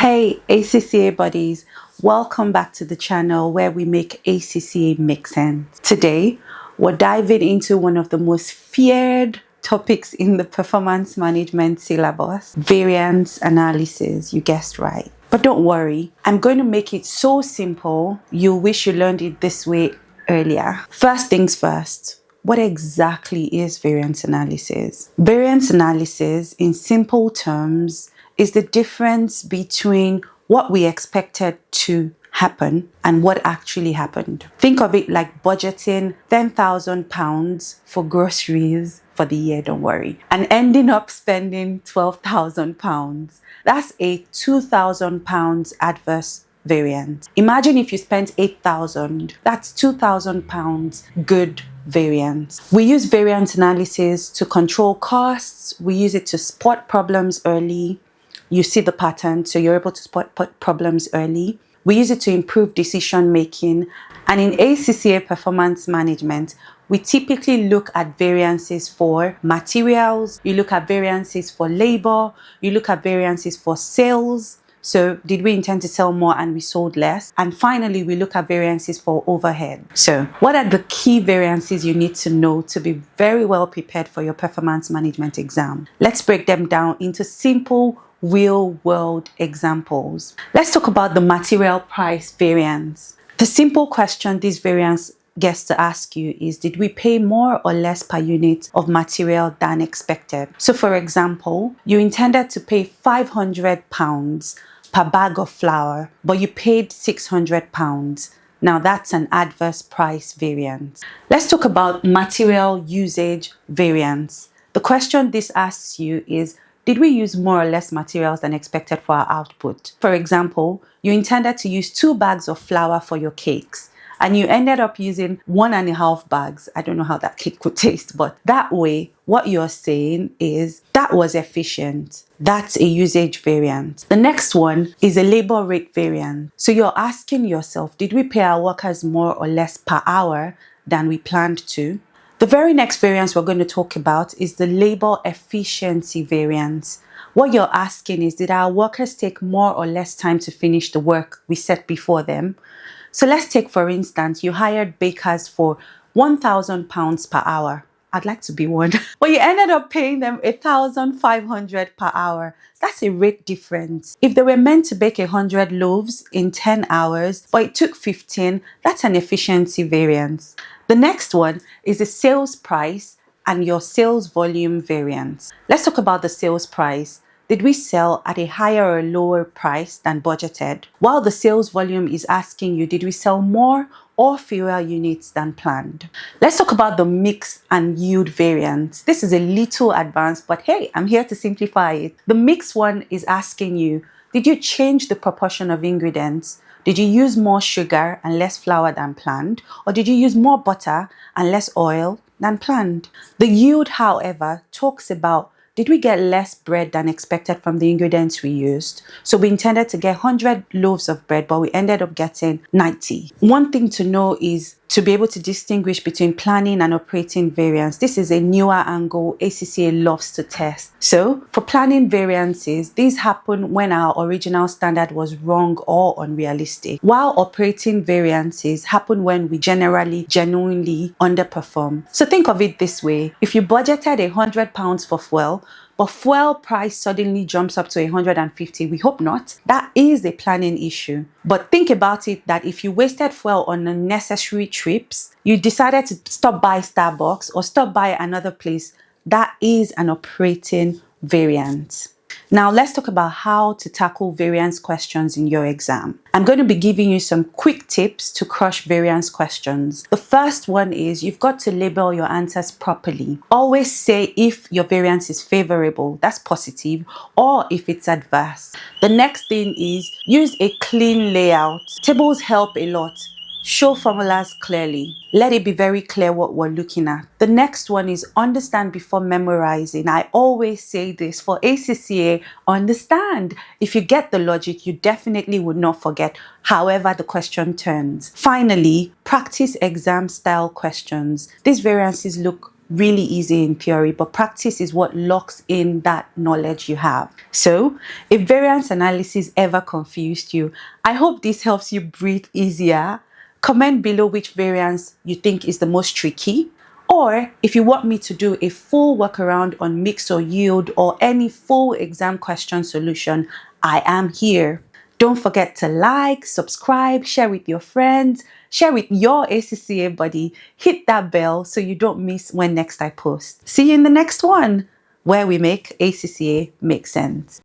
Hey ACCA buddies, welcome back to the channel where we make ACCA make sense. Today, we're diving into one of the most feared topics in the performance management syllabus, variance analysis. You guessed right. But don't worry, I'm going to make it so simple, you'll wish you learned it this way earlier. First things first. What exactly is variance analysis? Variance analysis, in simple terms, is the difference between what we expected to happen and what actually happened. Think of it like budgeting £10,000 for groceries for the year, don't worry, and ending up spending £12,000. That's a £2,000 adverse variance. Imagine if you spent £8,000, that's £2,000 good variance. We use variance analysis to control costs. We use it to spot problems early. You see the pattern, so you're able to spot problems early. We use it to improve decision making. And in ACCA performance management, we typically look at variances for materials, you look at variances for labor, you look at variances for sales. So did we intend to sell more and we sold less? And finally, we look at variances for overhead. So what are the key variances you need to know to be very well prepared for your performance management exam? Let's break them down into simple real world examples. Let's talk about the material price variance. The simple question this variance gets to ask you is, did we pay more or less per unit of material than expected? So for example, you intended to pay £500 per bag of flour, but you paid £600. Now that's an adverse price variance. Let's talk about material usage variance. The question this asks you is, did we use more or less materials than expected for our output? For example, you intended to use 2 bags of flour for your cakes, and you ended up using 1.5 bags. I don't know how that cake would taste, but that way, what you're saying is that was efficient. That's a usage variance. The next one is a labor rate variance. So you're asking yourself, did we pay our workers more or less per hour than we planned to? The very next variance we're going to talk about is the labor efficiency variance. What you're asking is, did our workers take more or less time to finish the work we set before them? So let's take, for instance, you hired bakers for £1,000 per hour. I'd like to be one. But you ended up paying them £1,500 per hour. That's a rate difference. If they were meant to bake 100 loaves in 10 hours, but it took 15, that's an efficiency variance. The next one is the sales price and your sales volume variance. Let's talk about the sales price. Did we sell at a higher or lower price than budgeted? While the sales volume is asking you, did we sell more or fewer units than planned? Let's talk about the mix and yield variance. This is a little advanced, but hey, I'm here to simplify it. The mix one is asking you, did you change the proportion of ingredients? Did you use more sugar and less flour than planned? Or did you use more butter and less oil than planned? The yield, however, talks about, did we get less bread than expected from the ingredients we used? So we intended to get 100 loaves of bread, but we ended up getting 90. One thing to know is to be able to distinguish between planning and operating variance. This is a newer angle ACCA loves to test. So for planning variances, these happen when our original standard was wrong or unrealistic, while operating variances happen when we genuinely underperform. So think of it this way. If you budgeted £100 for fuel, but fuel price suddenly jumps up to 150, we hope not. That is a planning issue. But think about it that if you wasted fuel on unnecessary trips, you decided to stop by Starbucks or stop by another place, that is an operating variance. Now let's talk about how to tackle variance questions in your exam. I'm going to be giving you some quick tips to crush variance questions. The first one is you've got to label your answers properly. Always say if your variance is favorable, that's positive, or if it's adverse. The next thing is use a clean layout. Tables help a lot. Show formulas clearly. Let it be very clear what we're looking at. The next one is understand before memorizing. I always say this for ACCA, understand. If you get the logic, you definitely would not forget however the question turns. Finally, practice exam style questions. These variances look really easy in theory, but practice is what locks in that knowledge you have. So if variance analysis ever confused you, I hope this helps you breathe easier. Comment below which variance you think is the most tricky. Or if you want me to do a full workaround on mix or yield or any full exam question solution, I am here. Don't forget to like, subscribe, share with your friends, share with your ACCA buddy, hit that bell so you don't miss when next I post. See you in the next one, where we make ACCA make sense.